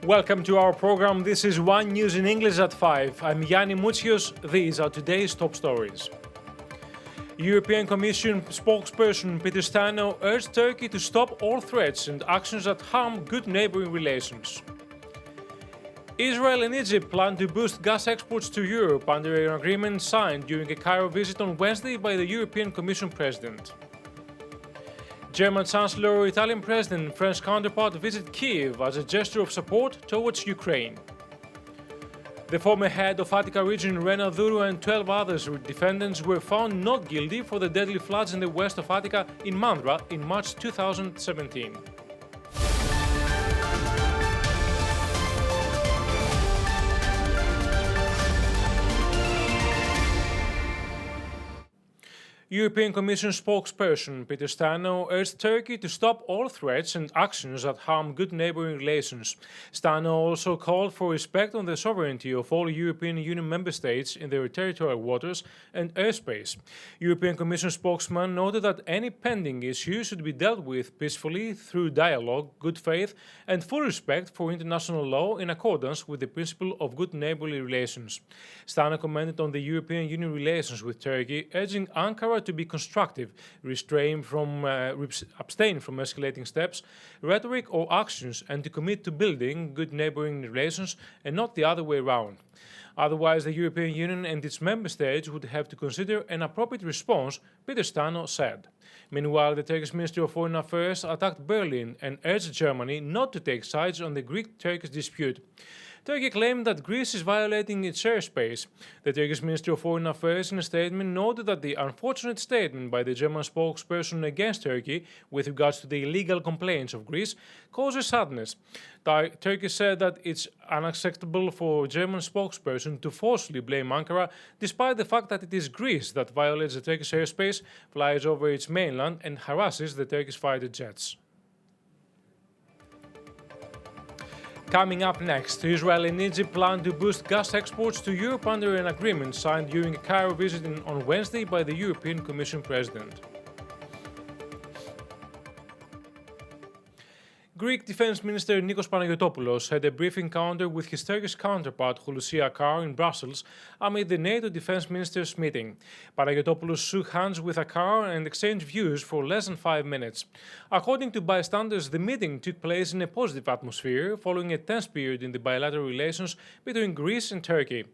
Welcome to our program. This is One News in English at 5. I'm Yanni Moutsios. These are today's top stories. European Commission spokesperson Peter Stano urged Turkey to stop all threats and actions that harm good neighboring relations. Israel and Egypt plan to boost gas exports to Europe under an agreement signed during a Cairo visit on Wednesday by the European Commission President. German Chancellor, Italian President and French counterpart visit Kiev as a gesture of support towards Ukraine. The former head of Attica region, Rena Duru, and 12 others defendants were found not guilty for the deadly floods in the west of Attica in Mandra in March 2017. European Commission spokesperson Peter Stano urged Turkey to stop all threats and actions that harm good neighboring relations. Stano also called for respect on the sovereignty of all European Union member states in their territorial waters and airspace. European Commission spokesman noted that any pending issues should be dealt with peacefully through dialogue, good faith, and full respect for international law in accordance with the principle of good neighborly relations. Stano commented on the European Union relations with Turkey, urging Ankara to be constructive, abstain from escalating steps, rhetoric or actions, and to commit to building good neighboring relations and not the other way around. Otherwise, the European Union and its member states would have to consider an appropriate response, Peter Stano said. Meanwhile, the Turkish Ministry of Foreign Affairs attacked Berlin and urged Germany not to take sides on the Greek-Turkish dispute. Turkey claimed that Greece is violating its airspace. The Turkish Ministry of Foreign Affairs in a statement noted that the unfortunate statement by the German spokesperson against Turkey with regards to the illegal complaints of Greece causes sadness. Turkey said that it's unacceptable for a German spokesperson to falsely blame Ankara, despite the fact that it is Greece that violates the Turkish airspace, flies over its mainland and harasses the Turkish fighter jets. Coming up next, Israel and Egypt plan to boost gas exports to Europe under an agreement signed during a Cairo visit on Wednesday by the European Commission President. Greek Defense Minister Nikos Panagotopoulos had a brief encounter with his Turkish counterpart Hulusi Akar in Brussels amid the NATO Defense Ministers' meeting. Panagotopoulos shook hands with Akar and exchanged views for less than 5 minutes. According to bystanders, the meeting took place in a positive atmosphere following a tense period in the bilateral relations between Greece and Turkey.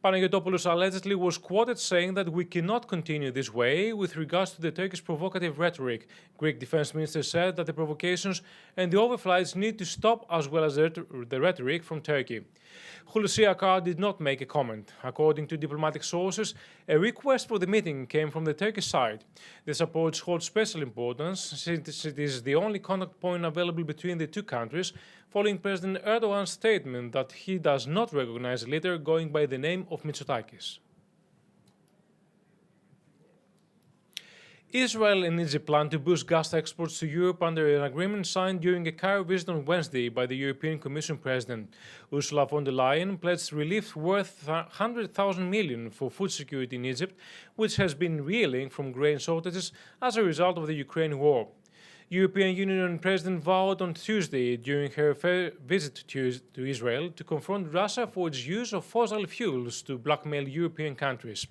Panagotopoulos allegedly was quoted saying that we cannot continue this way with regards to the Turkish provocative rhetoric. Greek Defense Minister said that the provocations and the overflights need to stop, as well as the rhetoric from Turkey. Hulusi Akar did not make a comment. According to diplomatic sources, a request for the meeting came from the Turkish side. This approach holds special importance since it is the only contact point available between the two countries, following President Erdogan's statement that he does not recognize a leader going by the name of Mitsotakis. Israel and Egypt plan to boost gas exports to Europe under an agreement signed during a Cairo visit on Wednesday by the European Commission President. Ursula von der Leyen pledged relief worth $100,000 million for food security in Egypt, which has been reeling from grain shortages as a result of the Ukraine war. European Union President vowed on Tuesday during her visit to Israel to confront Russia for its use of fossil fuels to blackmail European countries.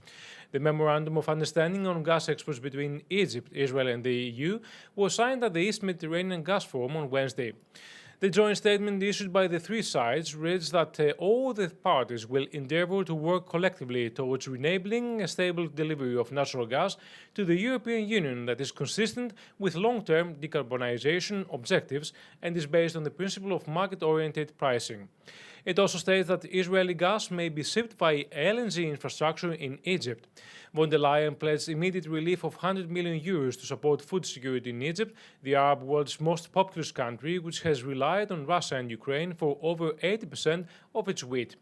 The Memorandum of Understanding on gas exports between Egypt, Israel and the EU was signed at the East Mediterranean Gas Forum on Wednesday. The joint statement issued by the three sides reads that all the parties will endeavour to work collectively towards enabling a stable delivery of natural gas to the European Union that is consistent with long-term decarbonisation objectives and is based on the principle of market-oriented pricing. It also states that Israeli gas may be shipped by LNG infrastructure in Egypt. Von der Leyen pledged immediate relief of €100 million to support food security in Egypt, the Arab world's most populous country, which has relied on Russia and Ukraine for over 80% of its wheat.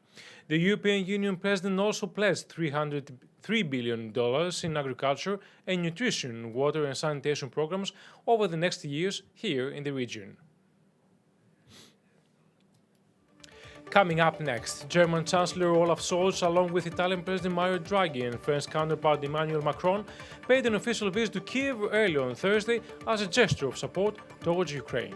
The European Union President also pledged $303 billion in agriculture and nutrition, water and sanitation programs over the next years here in the region. Coming up next, German Chancellor Olaf Scholz, along with Italian President Mario Draghi and French counterpart Emmanuel Macron, paid an official visit to Kiev early on Thursday as a gesture of support towards Ukraine.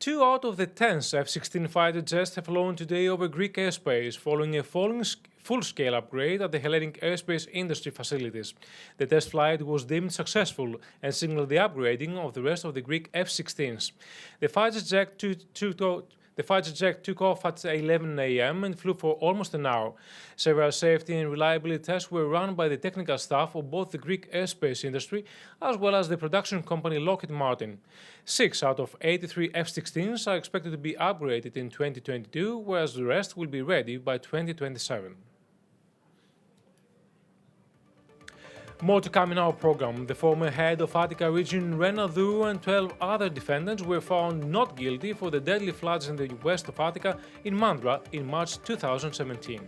2 out of the 10 F-16 fighter jets have flown today over Greek airspace, following a full-scale upgrade at the Hellenic airspace industry facilities. The test flight was deemed successful and signaled the upgrading of the rest of the Greek F-16s. The fighter jet took off at 11 a.m. and flew for almost an hour. Several safety and reliability tests were run by the technical staff of both the Greek airspace industry as well as the production company Lockheed Martin. 6 out of 83 F-16s are expected to be upgraded in 2022, whereas the rest will be ready by 2027. More to come in our program. The former head of Attica region, Renadu, and 12 other defendants were found not guilty for the deadly floods in the west of Attica in Mandra in March 2017.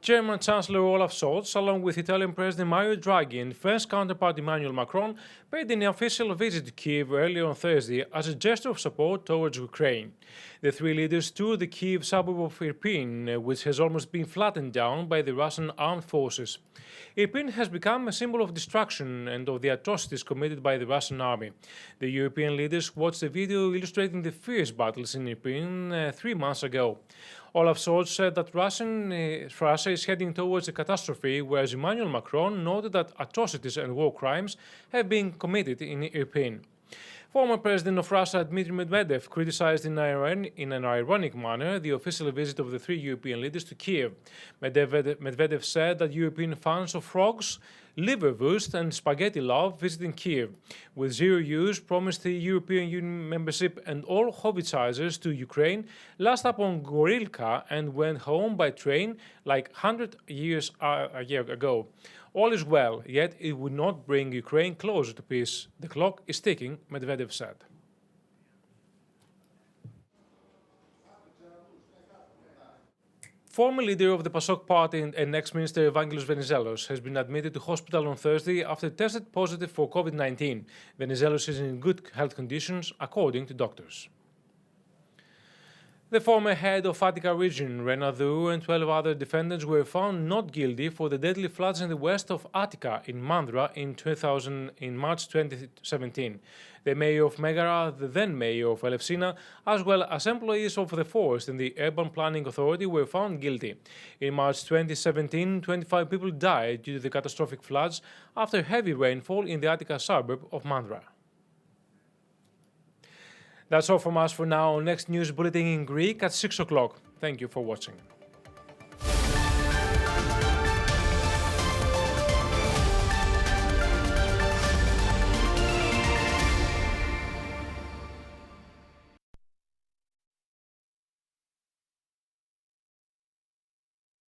German Chancellor Olaf Scholz, along with Italian President Mario Draghi and French counterpart Emmanuel Macron, paid an official visit to Kiev earlier on Thursday as a gesture of support towards Ukraine. The three leaders toured the Kiev suburb of Irpin, which has almost been flattened down by the Russian armed forces. Irpin has become a symbol of destruction and of the atrocities committed by the Russian army. The European leaders watched a video illustrating the fierce battles in Irpin 3 months ago. Olaf Scholz said that Russia is heading towards a catastrophe, whereas Emmanuel Macron noted that atrocities and war crimes have been committed in Irpin. Former President of Russia Dmitry Medvedev criticized in an ironic manner the official visit of the three European leaders to Kiev. Medvedev said that European fans of frogs, liverwurst and spaghetti love visiting Kiev. With zero use, promised the European Union membership and all howitzers to Ukraine, last up on Gorilka and went home by train like 100 years ago. All is well, yet it would not bring Ukraine closer to peace. The clock is ticking, Medvedev said. Former leader of the PASOK party and ex-minister Evangelos Venizelos has been admitted to hospital on Thursday after tested positive for COVID-19. Venizelos is in good health conditions, according to doctors. The former head of Attica region, Renadu, and 12 other defendants were found not guilty for the deadly floods in the west of Attica in Mandra in March 2017. The mayor of Megara, the then mayor of Elefsina, as well as employees of the forest and the Urban Planning Authority were found guilty. In March 2017, 25 people died due to the catastrophic floods after heavy rainfall in the Attica suburb of Mandra. That's all from us for now. Next news bulletin in Greek at 6 o'clock. Thank you for watching.